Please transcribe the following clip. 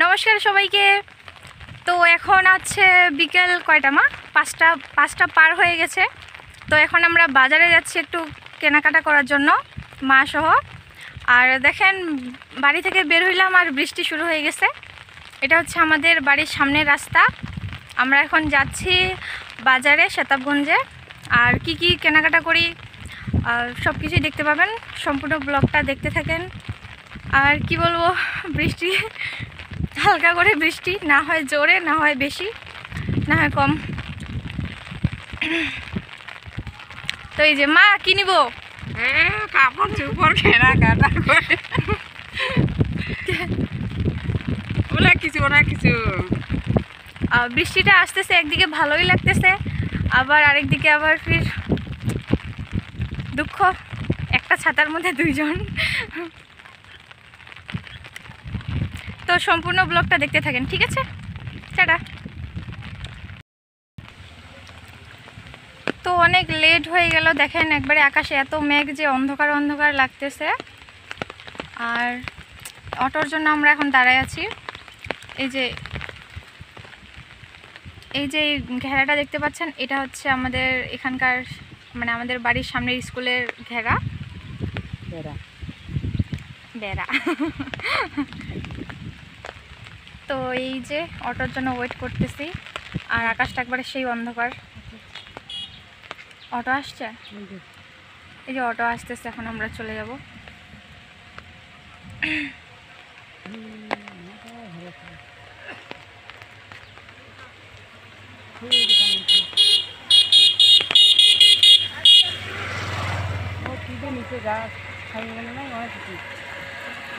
নমস্কার সবাইকে। তো এখন আছে বিকেল কয়টা মা? পাঁচটা পার হয়ে গেছে। তো এখন আমরা বাজারে যাচ্ছি একটু কেনাকাটা করার জন্য মা সহ। আর দেখেন বাড়ি থেকে বের হইলাম আর বৃষ্টি শুরু হয়ে গেছে। এটা হচ্ছে আমাদের বাড়ির সামনের রাস্তা। আমরা এখন যাচ্ছি বাজারে সেতাবগঞ্জে। আর কি কি কেনাকাটা করি সব কিছুই দেখতে পাবেন, সম্পূর্ণ ব্লগটা দেখতে থাকেন। আর কি বলবো, বৃষ্টি হালকা করে বৃষ্টি, না হয় জোরে, না হয় বেশি, না হয় কম। তো এই যে মা কি নিব? কাপড় চোপড় কেনাকাটা করে কিছু বৃষ্টিটা আসতেছে, একদিকে ভালোই লাগতেছে, আবার আরেকদিকে আবার ফির দুঃখ, একটা ছাতার মধ্যে দুইজন। তো সম্পূর্ণ ব্লগটা দেখতে থাকেন, ঠিক আছে? টাটা। তো অনেক লেট হয়ে গেল, দেখেন একবারে আকাশে এত মেঘ যে অন্ধকার অন্ধকার লাগতেছে। আর অটোর জন্য আমরা এখন দাঁড়ায় আছি। এই যে এই ঘেরাটা দেখতে পাচ্ছেন, এটা হচ্ছে আমাদের এখানকার, মানে আমাদের বাড়ির সামনের স্কুলের ঘেরা বেড়া। তো এই যে অটোর জন্য ওয়েট করতেছি, আর আকাশটা একবারে সেই অন্ধকার। অটো আসছে, এই যে অটো আসতেছে, এখন আমরা চলে যাব। নিচে যা খাই নাই অনেক কিছু